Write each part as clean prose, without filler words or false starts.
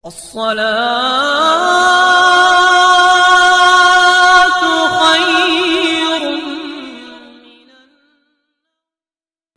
الصلاة خير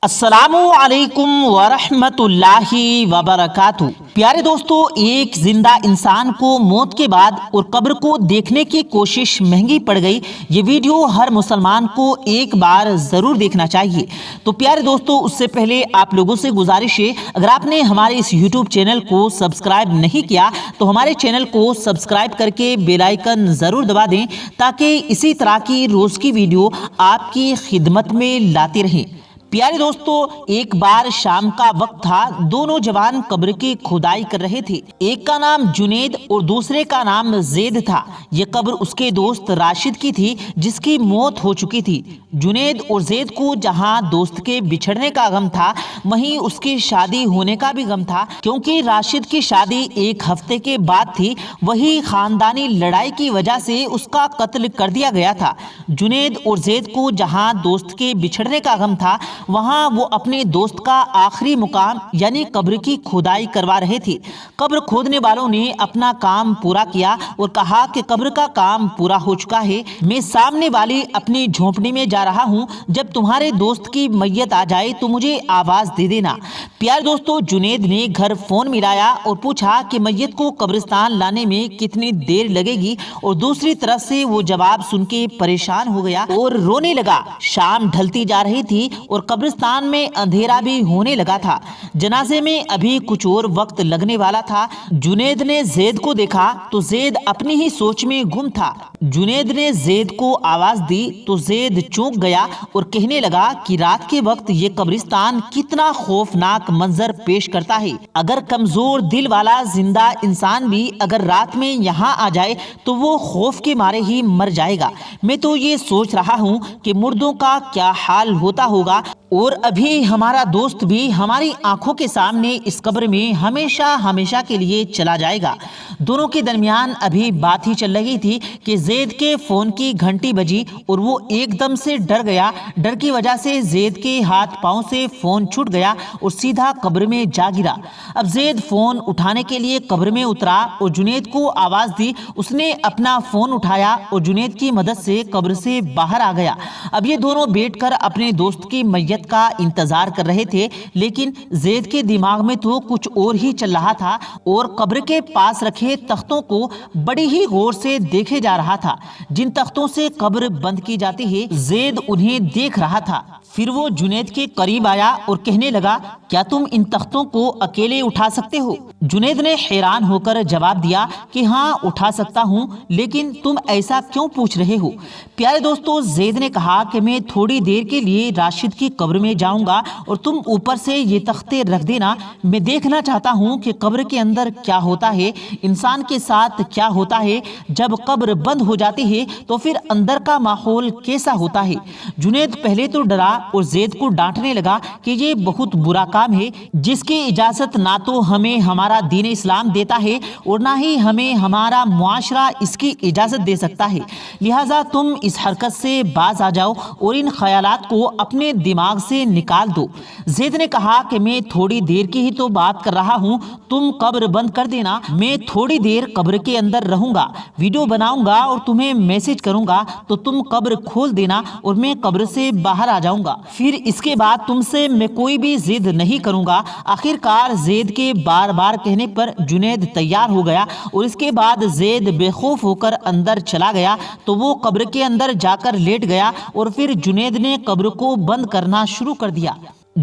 السلام علیکم ورحمۃ اللہ وبرکاتہ۔ پیارے دوستو، ایک زندہ انسان کو موت کے بعد اور قبر کو دیکھنے کی کوشش مہنگی پڑ گئی۔ یہ ویڈیو ہر مسلمان کو ایک بار ضرور دیکھنا چاہیے۔ تو پیارے دوستو، اس سے پہلے آپ لوگوں سے گزارش ہے، اگر آپ نے ہمارے اس یوٹیوب چینل کو سبسکرائب نہیں کیا تو ہمارے چینل کو سبسکرائب کر کے بیل آئیکن ضرور دبا دیں تاکہ اسی طرح کی روز کی ویڈیو آپ کی خدمت میں لاتے رہیں۔ پیارے دوستو، ایک بار شام کا وقت تھا، دو نوجوان قبر کی کھدائی کر رہے تھے۔ ایک کا نام جنید اور دوسرے کا نام زید تھا۔ یہ قبر اس کے دوست راشد کی تھی جس کی موت ہو چکی تھی۔ جنید اور زید کو جہاں دوست کے بچھڑنے کا غم تھا، وہیں اس کی شادی ہونے کا بھی غم تھا، کیونکہ راشد کی شادی ایک ہفتے کے بعد تھی۔ وہی خاندانی لڑائی کی وجہ سے اس کا قتل کر دیا گیا تھا۔ جنید اور زید کو جہاں دوست کے بچھڑنے کا غم تھا، وہاں وہ اپنے دوست کا آخری مقام یعنی قبر کی کھدائی کروا رہے تھے۔ قبر کھودنے والوں نے اپنا کام پورا کیا اور کہا کہ قبر کا کام پورا ہو چکا ہے، میں سامنے والی اپنی جھونپڑی میں جا رہا ہوں، جب تمہارے دوست کی میت آ جائے تو مجھے آواز دے دینا۔ پیارے دوستو، جنید نے گھر فون ملایا اور پوچھا کہ میت کو قبرستان لانے میں کتنی دیر لگے گی، اور دوسری طرف سے وہ جواب سن کے پریشان ہو گیا اور رونے لگا۔ شام ڈھلتی جا رہی تھی اور قبرستان میں اندھیرا بھی ہونے لگا تھا۔ جنازے میں ابھی کچھ اور وقت لگنے والا تھا۔ جنید نے زید کو دیکھا تو زید اپنی ہی سوچ میں گم تھا۔ جنید نے زید کو آواز دی تو زید چونک گیا اور کہنے لگا کہ رات کے وقت یہ قبرستان کتنا خوفناک منظر پیش کرتا ہے۔ اگر کمزور دل والا زندہ انسان بھی اگر رات میں یہاں آ جائے تو وہ خوف کے مارے ہی مر جائے گا۔ میں تو یہ سوچ رہا ہوں کہ مردوں کا کیا حال ہوتا ہوگا، اور ابھی ہمارا دوست بھی ہماری آنکھوں کے سامنے اس قبر میں ہمیشہ ہمیشہ کے لیے چلا جائے گا۔ دونوں کے درمیان ابھی بات ہی چل رہی تھی کہ زید کے فون کی گھنٹی بجی اور وہ ایک دم سے ڈر گیا۔ ڈر کی وجہ سے زید کے ہاتھ پاؤں سے فون چھوٹ گیا اور سیدھا قبر میں جا گرا۔ اب زید فون اٹھانے کے لیے قبر میں اترا اور جنید کو آواز دی۔ اس نے اپنا فون اٹھایا اور جنید کی مدد سے قبر سے باہر آ گیا۔ اب یہ دونوں بیٹھ کر اپنے دوست کی میت کا انتظار کر رہے تھے، لیکن زید کے دماغ میں تو کچھ اور ہی چل رہا تھا اور قبر کے پاس رکھے تختوں کو بڑی ہی غور سے دیکھے جا رہا تھا۔ جن تختوں سے قبر بند کی جاتی ہے، زید انہیں دیکھ رہا تھا۔ پھر وہ جنید کے قریب آیا اور کہنے لگا، کیا تم ان تختوں کو اکیلے اٹھا سکتے ہو؟ جنید نے حیران ہو کر جواب دیا کہ ہاں اٹھا سکتا ہوں، لیکن تم ایسا کیوں پوچھ رہے ہو؟ پیارے دوستو، زید نے کہا کہ میں تھوڑی دیر کے لیے راشد کی قبر میں جاؤں گا اور تم اوپر سے یہ تختے رکھ دینا۔ میں دیکھنا چاہتا ہوں کہ قبر کے اندر کیا ہوتا ہے، انسان کے ساتھ کیا ہوتا ہے جب قبر بند ہو جاتی ہے، تو پھر اندر کا ماحول کیسا ہوتا ہے۔ جنید پہلے تو ڈرا اور زید کو ڈانٹنے لگا کہ یہ بہت برا کام ہے، جس کی اجازت نہ تو ہمیں ہمارا دین اسلام دیتا ہے اور نہ ہی ہمیں ہمارا معاشرہ اس کی اجازت دے سکتا ہے، لہٰذا تم اس حرکت سے باز آ جاؤ اور ان خیالات کو اپنے دماغ سے نکال دو۔ زید نے کہا کہ میں تھوڑی دیر کی ہی تو بات کر رہا ہوں، تم قبر بند کر دینا، میں تھوڑی دیر قبر کے اندر رہوں گا، ویڈیو بناؤں گا اور تمہیں میسج کروں گا تو تم قبر کھول دینا اور میں قبر سے باہر آ جاؤں گا، پھر اس کے بعد تم سے میں کوئی بھی ضد نہیں کروں گا۔ آخر کار زید کے بار بار کہنے پر جنید تیار ہو گیا اور اس کے بعد زید بے خوف ہو کر اندر چلا گیا تو وہ قبر کے اندر جا کر لیٹ گیا اور پھر جنید نے قبر کو بند کرنا شروع کر دیا۔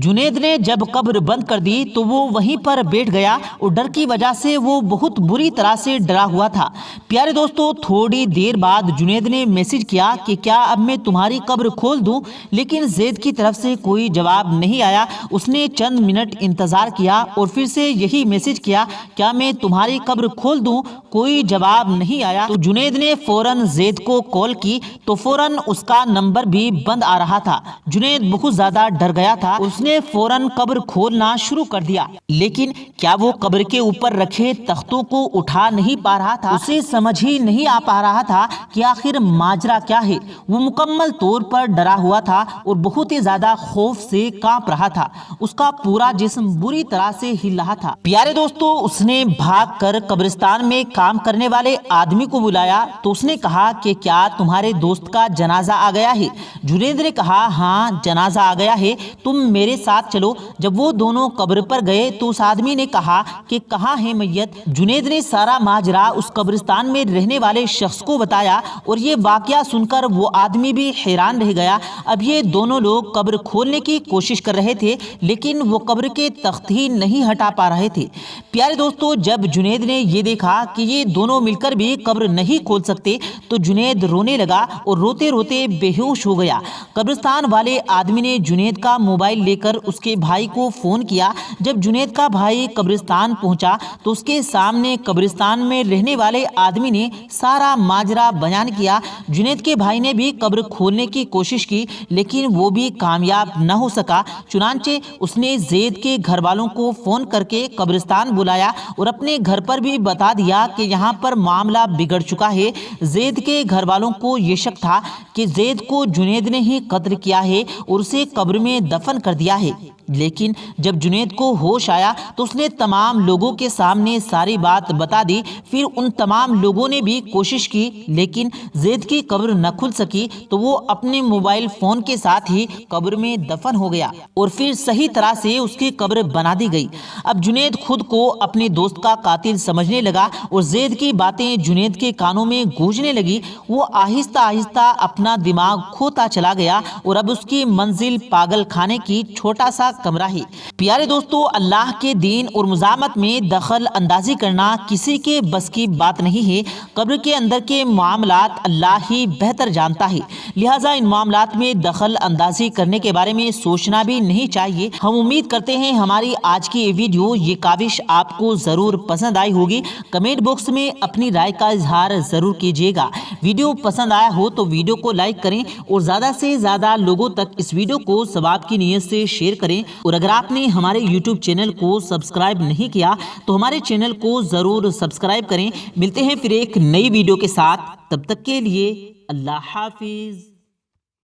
جنید نے جب قبر بند کر دی تو وہ وہیں پر بیٹھ گیا اور ڈر کی وجہ سے وہ بہت بری طرح سے ڈرا ہوا تھا۔ پیارے دوستو، تھوڑی دیر بعد جنید نے میسج کیا کہ کیا اب میں تمہاری قبر کھول دوں، لیکن زید کی طرف سے کوئی جواب نہیں آیا۔ اس نے چند منٹ انتظار کیا اور پھر سے یہی میسج کیا، کیا میں تمہاری قبر کھول دوں؟ کوئی جواب نہیں آیا تو جنید نے فوراً زید کو کال کی تو فوراً اس کا نمبر بھی بند آ رہا تھا۔ جنید بہت زیادہ ڈر گیا تھا، اس نے فوراً قبر کھولنا شروع کر دیا، لیکن کیا وہ قبر کے اوپر رکھے تختوں کو اٹھا نہیں پا رہا تھا؟ اسے سمجھ ہی نہیں آ پا رہا تھا کہ آخر ماجرا کیا ہے۔ وہ مکمل طور پر ڈرا ہوا تھا اور بہت ہی زیادہ خوف سے کانپ رہا تھا۔ اس کا پورا جسم بری طرح سے ہل رہا تھا۔ پیارے دوستو، اس نے بھاگ کر قبرستان میں کام کرنے والے آدمی کو بلایا تو اس نے کہا کہ کیا تمہارے دوست کا جنازہ آ گیا ہے؟ جنید نے کہا ہاں جنازہ آ گیا ہے، تم میرے ساتھ چلو۔ جب وہ دونوں قبر پر گئے تو اس آدمی نے کہا کہ کہاں ہے میت؟ جنید نے سارا ماجرا اس قبرستان میں رہنے والے شخص کو بتایا اور یہ واقعہ سن کر وہ آدمی بھی حیران رہ گیا۔ اب یہ دونوں لوگ قبر کھولنے کی کوشش کر رہے تھے لیکن وہ قبر کے تخت ہی نہیں ہٹا پا رہے تھے۔ پیارے دوستو، جب جنید نے یہ دیکھا کہ یہ دونوں مل کر بھی قبر نہیں کھول سکتے تو جنید رونے لگا اور روتے روتے بے ہوش ہو گیا۔ قبرستان والے آدمی نے جنید کا موبائل لے کر اس کے بھائی کو فون کیا۔ جب جنید کا بھائی قبرستان پہنچا تو اس کے سامنے قبرستان میں رہنے والے آدمی نے سارا ماجرا بیان کیا۔ جنید کے بھائی نے بھی قبر کھولنے کی کوشش کی لیکن وہ بھی کامیاب نہ ہو سکا۔ چنانچہ اس نے زید کے گھر والوں کو فون کر کے قبرستان بلایا اور اپنے گھر پر بھی بتا دیا کہ یہاں پر معاملہ بگڑ چکا ہے۔ زید کے گھر والوں کو یہ شک تھا کہ زید کو جنید نے ہی قتل کیا ہے اور اسے قبر میں دفن کر دیا ہے، لیکن جب جنید کو ہوش آیا تو اس نے تمام لوگوں کے سامنے ساری بات بتا دی۔ پھر ان تمام لوگوں نے بھی کوشش کی لیکن زید کی قبر نہ کھل سکی تو وہ اپنے موبائل فون کے ساتھ ہی قبر میں دفن ہو گیا اور پھر صحیح طرح سے اس کی قبر بنا دی گئی۔ اب جنید خود کو اپنے دوست کا قاتل سمجھنے لگا اور زید کی باتیں جنید کے کانوں میں گونجنے لگی۔ وہ آہستہ آہستہ اپنا دماغ کھوتا چلا گیا اور اب اس کی منزل پاگل خانے کی چھوٹا سا کمرہ ہے۔ پیارے دوستو، اللہ کے دین اور مزاحمت میں دخل اندازی کرنا کسی کے بس کی بات نہیں ہے۔ قبر کے اندر کے معاملات اللہ ہی بہتر جانتا ہے، لہٰذا ان معاملات میں دخل اندازی کرنے کے بارے میں سوچنا بھی نہیں چاہیے۔ ہم امید کرتے ہیں ہماری آج کی یہ ویڈیو، یہ کاوش آپ کو ضرور پسند آئی ہوگی۔ کمنٹ باکس میں اپنی رائے کا اظہار ضرور کیجیے گا۔ ویڈیو پسند آیا ہو تو ویڈیو کو لائک کریں اور زیادہ سے زیادہ لوگوں تک اس ویڈیو کو ثواب کی نیت سے شیئر کریں، اور اگر آپ نے ہمارے یوٹیوب چینل کو سبسکرائب نہیں کیا تو ہمارے چینل کو ضرور سبسکرائب کریں۔ ملتے ہیں پھر ایک نئی ویڈیو کے ساتھ، تب تک کے لیے اللہ حافظ۔